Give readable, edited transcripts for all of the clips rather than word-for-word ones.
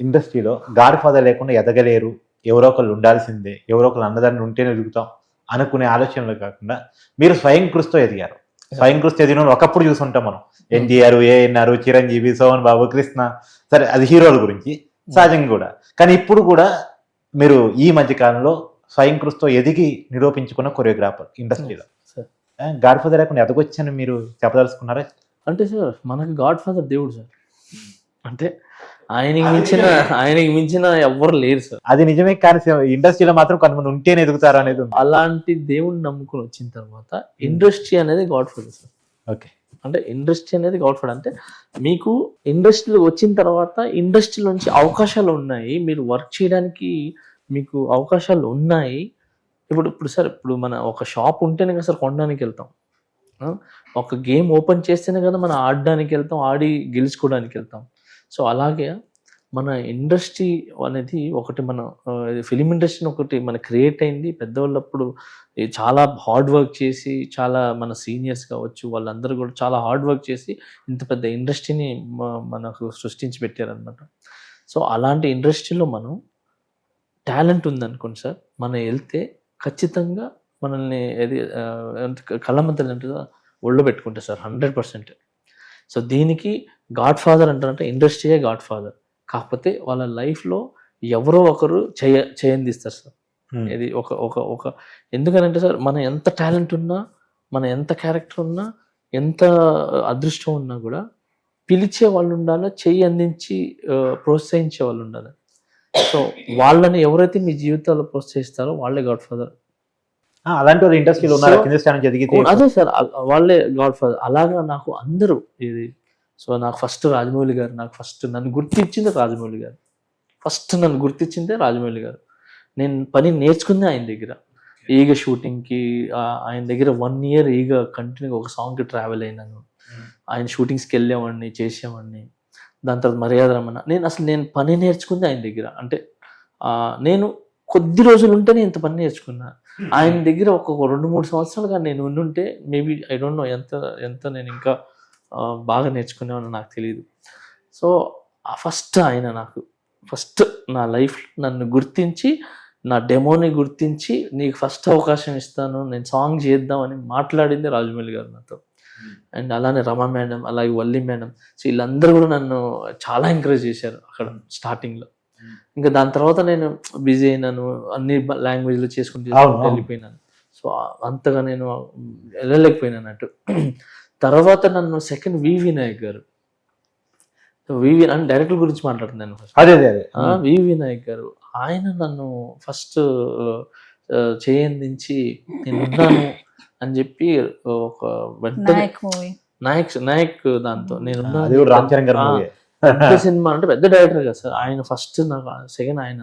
ఇండస్ట్రీలో God father లేకుండా ఎదగలేరు, ఎవరో ఒకళ్ళు ఉండాల్సిందే, ఎవరో ఒకళ్ళు అన్నదాన్ని ఉంటేనే ఎదుగుతాం అనుకునే ఆలోచనలు కాకుండా మీరు స్వయం కృషితో ఎదిగారు. స్వయం కృషి ఎదిగిన ఒకప్పుడు చూసుంటాం మనం. ఎన్టీఆర్, ఏఎన్ఆర్, చిరంజీవి, సోహన్ బాబు, కృష్ణ, సరే అది హీరోల గురించి సహజంగా కూడా. కానీ ఇప్పుడు కూడా మీరు ఈ మధ్య కాలంలో స్వయం కృషితో ఎదిగి నిరూపించుకున్న కొరియోగ్రాఫర్ ఇండస్ట్రీలో. గాడ్ ఫాదర్ లేకుండా ఎదగొచ్చని మీరు చెప్పదలుచుకున్నారా? అంటే సార్ మనకి గాడ్ ఫాదర్ దేవుడు సార్. అంటే ఆయనకి మించిన ఎవ్వరు లేరు సార్. అది నిజమే, కానీ ఇండస్ట్రీలో మాత్రం కొంతమంది ఉంటేనే ఎదుగుతారు అనేది ఉంది. అలాంటి దేవుడిని నమ్ముకుని వచ్చిన తర్వాత ఇండస్ట్రీ అనేది గాడ్ ఫాదర్ సార్. ఓకే, అంటే ఇండస్ట్రీ అనేది గాడ్ ఫాదర్. అంటే మీకు ఇండస్ట్రీలో వచ్చిన తర్వాత ఇండస్ట్రీలోంచి అవకాశాలు ఉన్నాయి, మీరు వర్క్ చేయడానికి మీకు అవకాశాలు ఉన్నాయి. ఇప్పుడు సార్ ఇప్పుడు మన ఒక షాప్ ఉంటేనే కదా సార్ కొనడానికి వెళ్తాం, ఒక గేమ్ ఓపెన్ చేస్తేనే కదా మనం ఆడడానికి వెళ్తాం, ఆడి గెలుచుకోవడానికి వెళ్తాం. సో అలాగే మన ఇండస్ట్రీ అనేది ఒకటి, మన ఫిలిం ఇండస్ట్రీ ఒకటి మన క్రియేట్ అయింది పెద్దవాళ్ళప్పుడు. చాలా హార్డ్ వర్క్ చేసి, చాలా మన సీనియర్స్ కావచ్చు వాళ్ళందరూ కూడా చాలా హార్డ్ వర్క్ చేసి ఇంత పెద్ద ఇండస్ట్రీని మనకు సృష్టించి పెట్టారనమాట. సో అలాంటి ఇండస్ట్రీలో మనం టాలెంట్ ఉందనుకోండి సార్, మనం వెళ్తే ఖచ్చితంగా మనల్ని కళ్ళమంతలు ఒళ్ళో పెట్టుకుంటే సార్ 100%. సో దీనికి గాడ్ ఫాదర్ అంటారంటే ఇండస్ట్రీయే గాడ్ ఫాదర్. కాకపోతే వాళ్ళ లైఫ్లో ఎవరో ఒకరు చేయందిస్తారు సార్. ఇది ఒక ఎందుకనంటే సార్, మన ఎంత టాలెంట్ ఉన్నా, మన ఎంత క్యారెక్టర్ ఉన్నా, ఎంత అదృష్టం ఉన్నా కూడా పిలిచే వాళ్ళు ఉండాలి, చెయ్యి అందించి ప్రోత్సహించే వాళ్ళు ఉండాలి. సో వాళ్ళని ఎవరైతే మీ జీవితాల్లో ప్రోత్సహిస్తారో వాళ్ళే గాడ్ ఫాదర్. అలాంటి వాళ్ళు ఇండస్ట్రీలో ఉన్నారు, కింద స్థానం చదివితే అదే సార్, వాళ్ళే గాడ్ ఫాదర్. అలాగా నాకు అందరూ ఇది. సో నాకు ఫస్ట్ రాజమౌళి గారు, నాకు ఫస్ట్ నన్ను గుర్తించింది రాజమౌళి గారు. నన్ను గుర్తించిందే రాజమౌళి గారు. నేను పని నేర్చుకుంది ఆయన దగ్గర. ఈగ షూటింగ్కి ఆయన దగ్గర 1 year ఈగ కంటిన్యూగా ఒక సాంగ్కి ట్రావెల్ అయినాను. ఆయన షూటింగ్స్కి వెళ్ళేవాడిని, చేసేవాడిని. దాని తర్వాత మర్యాద రమణ. నేను పని నేర్చుకుంది ఆయన దగ్గర. అంటే నేను కొద్ది రోజులు ఉంటేనే ఇంత పని నేర్చుకున్నా. ఆయన దగ్గర ఒక 2-3 సంవత్సరాలుగా నేను ఉండుంటే మేబీ ఐ డోంట్ నో ఎంత నేను ఇంకా బాగా నేర్చుకునేవాడిని నాకు తెలియదు. సో ఫస్ట్ ఆయన నాకు నా లైఫ్ నన్ను గుర్తించి, నా డెమోని గుర్తించి, నీకు ఫస్ట్ అవకాశం ఇస్తాను, నేను సాంగ్ చేద్దామని మాట్లాడింది రాజమౌళి గారు నాతో. అండ్ అలానే రమా మేడం, అలాగే వల్లి మేడం. సో వీళ్ళందరూ కూడా నన్ను చాలా ఎంకరేజ్ చేశారు అక్కడ స్టార్టింగ్లో. ఇంకా దాని తర్వాత నేను బిజీ అయినాను, అన్ని లాంగ్వేజ్లో చేసుకుంటూ వెళ్ళిపోయినాను. సో అంతగా నేను వెళ్ళలేకపోయినాను అటు. తర్వాత నన్ను సెకండ్ వివి నాయక్ గారు, వివి అని డైరెక్టర్ గురించి మాట్లాడుతున్నాను ఫస్ట్. వివి నాయక్ గారు, ఆయన నన్ను ఫస్ట్ చేయందించి నేనున్నాను అని చెప్పి ఒక నాయక్ దాంతో నేనున్నాను సినిమా అంటే పెద్ద డైరెక్టర్ కదా సార్ ఆయన. ఫస్ట్ నాకు సెకండ్ ఆయన.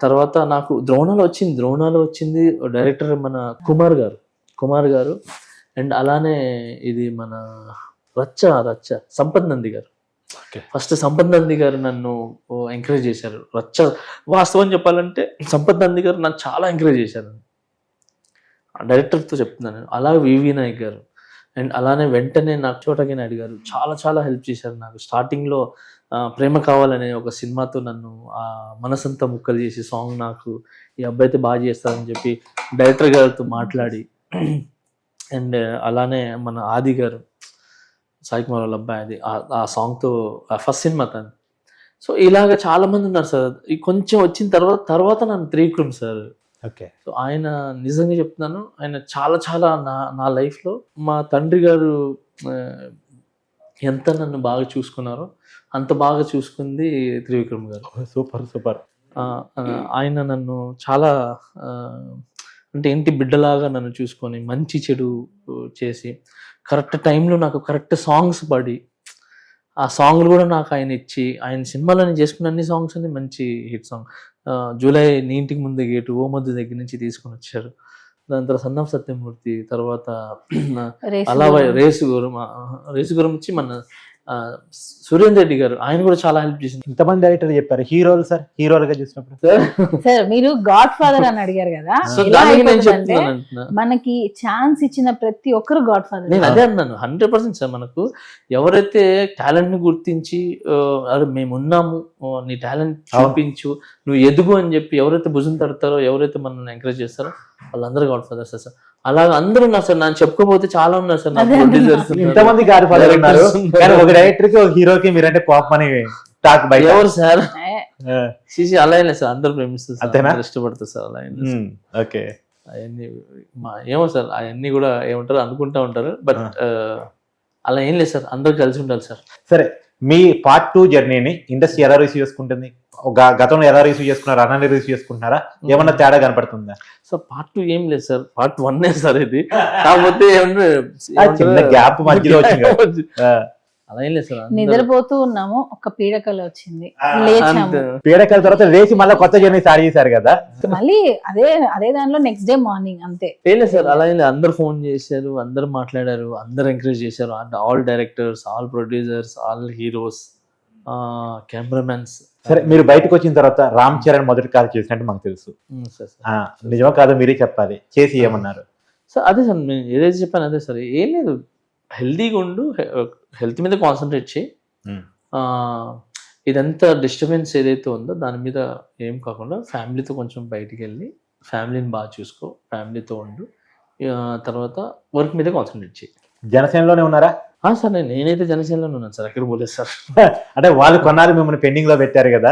తర్వాత నాకు ద్రోణాలు వచ్చింది డైరెక్టర్ మన కుమార్ గారు. అండ్ అలానే ఇది మన రచ్చ సంపత్ నంది గారు. ఫస్ట్ సంపత్ నంది గారు నన్ను ఎంకరేజ్ చేశారు. వాస్తవం చెప్పాలంటే సంపత్ నంది గారు నన్ను చాలా ఎంకరేజ్ చేశారు, డైరెక్టర్తో చెప్తున్నాను. అలాగే వివి నాయక్ గారు. అండ్ అలానే వెంటనే నాకు చోటకి నాయుడు గారు చాలా హెల్ప్ చేశారు నాకు. స్టార్టింగ్లో ప్రేమ కావాలనే ఒక సినిమాతో నన్ను మనసంతా ముక్కలు చేసి సాంగ్ నాకు ఈ అబ్బాయి అయితే బాగా చేస్తారని చెప్పి డైరెక్టర్ గారితో మాట్లాడి. అండ్ అలానే మన ఆది గారు, సాయి కుమార్ వాళ్ళ అబ్బాయి, అది ఆ సాంగ్తో ఫస్ట్ సినిమా తను. సో ఇలాగ చాలా మంది ఉన్నారు సార్. కొంచెం వచ్చిన తర్వాత నన్ను త్రివిక్రమ్ సార్. ఓకే. సో ఆయన నిజంగా చెప్తున్నాను, ఆయన చాలా నా లైఫ్లో మా తండ్రి గారు ఎంత నన్ను బాగా చూసుకున్నారో అంత బాగా చూసుకుంది త్రివిక్రమ్ గారు. సూపర్. ఆయన నన్ను చాలా అంటే ఇంటి బిడ్డలాగా నన్ను చూసుకొని మంచి చెడు చేసి కరెక్ట్ టైంలో నాకు కరెక్ట్ సాంగ్స్ పాడి, ఆ సాంగ్లు కూడా నాకు ఆయన ఇచ్చి, ఆయన సినిమాలో నేను చేసుకున్న అన్ని సాంగ్స్ అన్ని మంచి హిట్ సాంగ్. జూలై నీ ఇంటికి ముందే గేటు, ఓ మధ్య దగ్గర నుంచి తీసుకొని వచ్చారు. దాని తర్వాత సన్నాఫ్ సత్యమూర్తి, తర్వాత అలా రేసుగురం వచ్చి మన సురేందర్ రెడ్డి గారు, ఆయన కూడా చాలా హెల్ప్ చేసింది ఇంతమంది డైరెక్టర్ చెప్పారు, హీరోలు సార్, హీరోలుగా చూసినప్పుడు సార్. సార్ మీరు గాడ్ ఫాదర్ అని అడిగారు కదా, సో ఎలా దానికి నేను అయిపోతుందంటే చెప్తున్నాను అంటున్నా. మనకి ఛాన్స్ ఇచ్చిన ప్రతి ఒక్కరు గాడ్ ఫాదర్. నేను అదే అన్నాను 100% సార్. మనకు ఎవరైతే టాలెంట్ ని గుర్తించి అరే మేము ఉన్నాము, నీ టాలెంట్ చూపించు, నువ్వు ఎదుగు అని చెప్పి ఎవరైతే భుజం తడతారో, ఎవరైతే మనల్ని ఎంకరేజ్ చేస్తారో వాళ్ళందరూ గాడ్ ఫాదర్స్ సార్. అలాగే అందరూ ఉన్నారు సార్, నేను చెప్పుకోపోతే చాలా ఉన్నారు సార్. నాకు producers ఉన్నారు, ఇంతమంది గాడి ఫాదర్ ఉన్నారు, directors కానీ ఒక డైరెక్టర్ కి ఒక హీరోకి మీరంటే కోపం అని టాక్ బయట. ఎవరు సార్? ఆ, సీసీ అలా అయినా సార్, అందరూ ప్రేమిస్తారు సార్, అంతేనా? అందరూ ఇష్టపడతారు సార్. అలా అయినా సార్. ఓకే. అవన్నీ ఏమో సార్, అవన్నీ కూడా ఏమంటారు అనుకుంటా ఉంటారు, బట్ అలా ఏం లేదు సార్, అందరూ కలిసి ఉండాలి సార్. సరే, మీ పార్ట్ 2 జర్నీని ఇండస్ట్రీ ఎలా రిసీవ్ చేసుకుంటుంది? గతంలో ఎలా రిసీవ్ చేసుకున్నారు, అలానే రిసీవ్ చేసుకుంటున్నారా? ఏమన్నా తేడా కనపడుతుందా? సో పార్ట్ 2 ఏం లేదు సార్, పార్ట్ 1 సార్ ఇది. కాకపోతే చిన్న గ్యాప్ మధ్యలో వచ్చింది కదా. ఆ, అలా ఏం లేదు సార్. నిద్రపోతూ ఉన్నాము, ఒక పీడకల వచ్చింది, లేచాము, పీడకల తర్వాత లేచి మళ్ళీ కొత్త జర్నీ స్టార్ట్ చేశారు కదా. మళ్ళీ అదే అదే దానిలో నెక్స్ట్ డే మార్నింగ్ అంతే. ఏం లేదు సార్, అలా ఏం లేదు. అందరు ఫోన్ చేశారు, అందరు మాట్లాడారు, అందరు ఎంకరేజ్ చేశారు. And all directors, all producers, all heroes, cameramens. సరే, మీరు బయటకు వచ్చిన తర్వాత రామ్ చరణ్ మొదటి కాల్ చేసినట్టు మాకు తెలుసు. సార్ ఆ, నిజమో కాదో మీరే చెప్పాలి, చేసి ఏమన్నారు? సార్ అదే సార్, నేను ఏదైతే చెప్పాను అదే సార్. ఏం లేదు, హెల్తీగా ఉండు, హెల్త్ మీద కాన్సన్ట్రేట్ చేయి, ఇదంతా డిస్టర్బెన్స్ ఏదైతే ఉందో దాని మీద ఏం కాకుండా ఫ్యామిలీతో కొంచెం బయటికి వెళ్ళి ఫ్యామిలీని బాగా చూసుకో, ఫ్యామిలీతో ఉండు, తర్వాత వర్క్ మీద కాన్సన్ట్రేట్ చేయి. జనసేనలోనే ఉన్నారా? సార్ నేనైతే జనసేనలో ఉన్నాను సార్, ఎక్కడ పోలేదు సార్. అంటే వాళ్ళు కొన్నారు, మిమ్మల్ని పెండింగ్ లో పెట్టారు కదా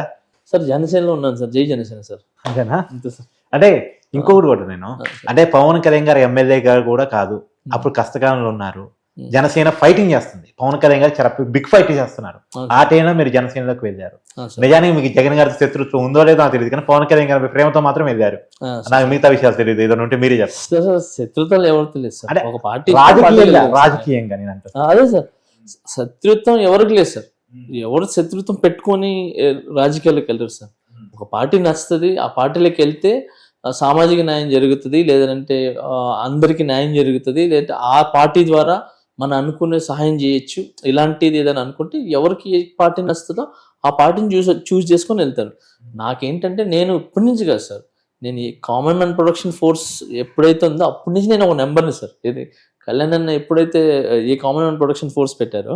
సార్. జనసేనలో ఉన్నాను సార్, జై జనసేన సార్. అంతేనా? అంతే సార్. అంటే ఇంకొకటి కూడా నేను, అంటే పవన్ కళ్యాణ్ గారు ఎమ్మెల్యే గారు కూడా కాదు, అప్పుడు కష్టకాలంలో ఉన్నారు. జనసేన ఫైటింగ్ చేస్తుంది, పవన్ కళ్యాణ్ గారు చాలా బిగ్ ఫైట్ చేస్తున్నారు. ఆ టైంలో మీరు జనసేనలోకి వెళ్ళారు. నిజానికి మీకు జగన్ గారి శత్రుత్వం ఉందో లేదో నాకు తెలియదు, కానీ పవన్ కళ్యాణ్ గారి ప్రేమతో మాత్రం వెళ్ళారు. నాకు మిగతా విషయాలు తెలియదు, ఏదైనా ఉంటే మీరే చెప్తారు. సార్ శత్రుత్వాలు ఎవరు తెలియదు సార్, ఒక పార్టీ రాజకీయంగా నేను అంటాను. అదే సార్, శత్రుత్వం ఎవరికి లేదు సార్. ఎవరు శత్రుత్వం పెట్టుకొని రాజకీయాల్లోకి వెళ్ళరు సార్. ఒక పార్టీ నచ్చుతుంది, ఆ పార్టీలోకి వెళ్తే సామాజిక న్యాయం జరుగుతుంది, లేదంటే అందరికి న్యాయం జరుగుతుంది, లేదంటే ఆ పార్టీ ద్వారా మనం అనుకునే సహాయం చేయొచ్చు. ఇలాంటిది ఏదైనా అనుకుంటే ఎవరికి ఏ పార్టీ నచ్చుతుందో ఆ పార్టీని చూస్ చేసుకొని వెళ్తారు. నాకేంటంటే నేను ఇప్పటి నుంచి కాదు సార్, నేను ఈ కామన్ మ్యాన్ ప్రొడక్షన్ ఫోర్స్ ఎప్పుడైతే ఉందో అప్పటి నుంచి నేను ఒక నెంబర్ని సార్. ఇది కళ్యాణ్ అన్న ఎప్పుడైతే ఈ కామన్ మ్యాన్ ప్రొడక్షన్ ఫోర్స్ పెట్టారో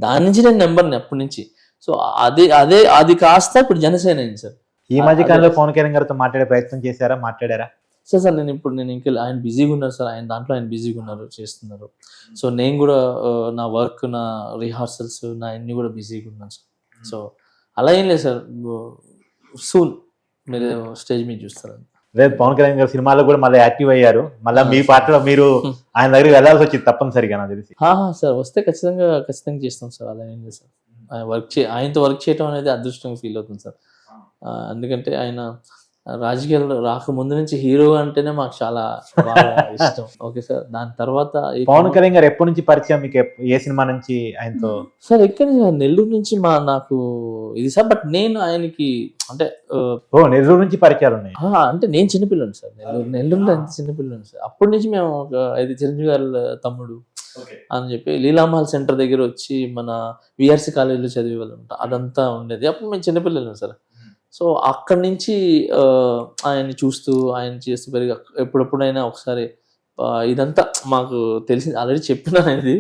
దాని నుంచి నేను నెంబర్ని అప్పటి నుంచి. సో అది కాస్త ఇప్పుడు జనసేన అయింది సార్. ఈ మధ్య కాలంలో పవన్ కళ్యాణ్ గారితో మాట్లాడే ప్రయత్నం చేశారా, మాట్లాడారా? సార్ నేను ఇంకా ఆయన బిజీగా ఉన్నారు సార్, ఆయన దాంట్లో ఆయన బిజీగా ఉన్నారు, చేస్తున్నారు. సో నేను కూడా నా వర్క్, నా రిహార్సల్స్, నా అన్ని కూడా బిజీగా ఉన్నాను సార్. సో అలా ఏం లేదు సార్, సూన్ మీరు స్టేజ్ మీద చూస్తారు. లేదు, పవన్ కళ్యాణ్ గారు సినిమాలో కూడా మళ్ళీ యాక్టివ్ అయ్యారు, మళ్ళీ మీ పాటలో మీరు ఆయన దగ్గరికి వెళ్ళాల్సి వచ్చింది తప్పనిసరిగా నాకు తెలిసి. సార్ వస్తే ఖచ్చితంగా చేస్తాం సార్. అలా ఏం లేదు సార్, ఆయనతో వర్క్ చేయడం అనేది అదృష్టంగా ఫీల్ అవుతుంది సార్. ఎందుకంటే ఆయన రాజకీయాల్లో రాకముందు నుంచి హీరో అంటేనే మాకు చాలా బాగా ఇష్టం. ఓకే సార్, దాని తర్వాత పవన్ కళ్యాణ్ గారు ఎప్పటి నుంచి పరిచయం మీకు, ఏ సినిమా నుంచి ఆయనతో? సార్ ఇక్కడ నెల్లూరు నుంచి నాకు ఇది సార్, బట్ నేను ఆయనకి అంటే నెల్లూరు నుంచి పరిచయాలు ఉన్నాయి. అంటే నేను చిన్నపిల్లని సార్, నెల్లూరులో ఎంత చిన్నపిల్లని సార్. అప్పటి నుంచి మేము ఒక ఇది చిరంజీవి గారి తమ్ముడు అని చెప్పి లీలామహల్ సెంటర్ దగ్గర వచ్చి మన విఆర్సి కాలేజీలో చదివే వాళ్ళు ఉంటాం, అదంతా ఉండేది. అప్పుడు మేము చిన్నపిల్లలు సార్. సో అక్కడి నుంచి ఆయన్ని చూస్తూ ఆయన చేస్తూ పెరిగి ఎప్పుడెప్పుడైనా ఒకసారి ఇదంతా మాకు తెలిసింది, ఆల్రెడీ చెప్పిన అనేది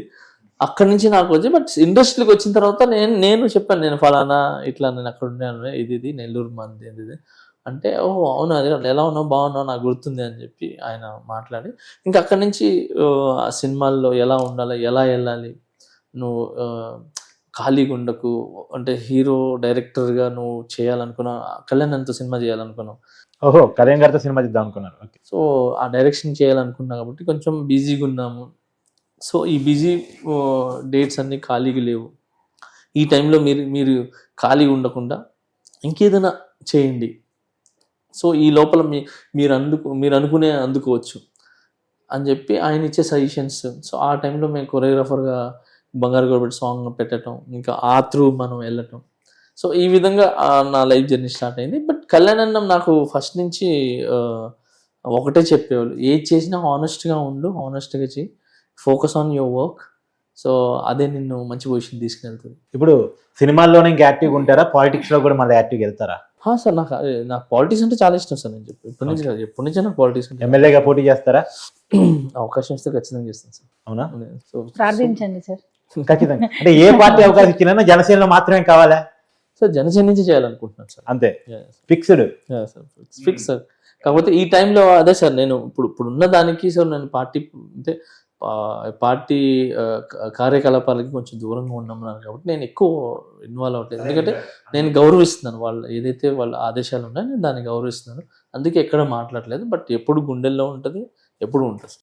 అక్కడి నుంచి నాకు వచ్చి. బట్ ఇండస్ట్రీకి వచ్చిన తర్వాత నేను చెప్పాను, నేను ఫలానా ఇట్లా నేను అక్కడ ఉన్నాను, ఇది నెల్లూరు మంది ఇది అంటే, ఓహో అవును, అది ఎలా ఉన్నావు, బాగున్నావు, నాకు గుర్తుంది అని చెప్పి ఆయన మాట్లాడి, ఇంకా అక్కడి నుంచి ఆ సినిమాల్లో ఎలా ఉండాలి, ఎలా వెళ్ళాలి, నువ్వు ఖాళీగా ఉండకు, అంటే హీరో డైరెక్టర్గా నువ్వు చేయాలనుకున్నావు, కళ్యాణ్ అంతా సినిమా చేయాలనుకున్నావు. ఓహో, కళ్యాణ్ గారితో సినిమా చేద్దాం అనుకున్నారు. సో ఆ డైరెక్షన్ చేయాలనుకున్నా కాబట్టి కొంచెం బిజీగా ఉన్నాము. సో ఈ బిజీ డేట్స్ అన్నీ ఖాళీగా లేవు. ఈ టైంలో మీరు ఖాళీగా ఉండకుండా ఇంకేదైనా చేయండి. సో ఈ లోపల మీరు అందుకోవచ్చు అని చెప్పి ఆయన ఇచ్చే సజెషన్స్. సో ఆ టైంలో మేము కొరియోగ్రాఫర్గా బంగారు గోబెట్ సాంగ్ పెట్టడం, ఇంకా ఆ త్రూ మనం వెళ్ళటం. సో ఈ విధంగా నా లైఫ్ జర్నీ స్టార్ట్ అయింది. బట్ కళ్యాణ్ అన్నం నాకు ఫస్ట్ నుంచి ఒకటే చెప్పేవాళ్ళు, ఏది చేసినా హానెస్ట్గా ఉండు, హానెస్ట్గా చేయి, focus on your work. So అదే నిన్ను మంచి పొజిషన్ తీసుకెళ్తుంది. ఇప్పుడు సినిమాల్లోనే ఇంకా యాక్టివ్గా ఉంటారా, పాలిటిక్స్ లో కూడా మళ్ళీ యాక్టివ్గా వెళ్తారా? సార్ నాకు పాలిటిక్స్ అంటే చాలా ఇష్టం సార్. నేను చెప్పి ఎప్పటి నుంచి కాదు, ఎప్పటి నుంచే నాకు పాలిటిక్స్ అంటే ఎమ్మెల్యేగా పోటీ చేస్తారా? అవకాశం ఇస్తే ఖచ్చితంగా చేస్తాను సార్. అవునా? సో ప్రార్థించండి సార్. ఖచ్చితంగా. అంటే ఏ పార్టీ అవకాశం ఇచ్చినా జనసేనలో మాత్రమే కావాలా? సార్ జనసేన నుంచి చేయాలనుకుంటున్నాను సార్. అంతే, ఫిక్స్డ్. Fix sir. కాకపోతే ఈ టైంలో అదే సార్, నేను ఇప్పుడు ఉన్న దానికి సార్ నేను పార్టీ కార్యకలాపాలకి కొంచెం దూరంగా ఉన్నాను కాబట్టి నేను ఎక్కువ ఇన్వాల్వ్ అవ్వట్లేదు. ఎందుకంటే నేను గౌరవిస్తున్నాను వాళ్ళు ఏదైతే వాళ్ళ ఆదేశాలు ఉన్నాయో నేను దాన్ని గౌరవిస్తున్నాను. అందుకే ఎక్కడ మాట్లాడలేదు. బట్ ఎప్పుడు గుండెల్లో ఉంటుంది, ఎప్పుడు ఉంటుంది.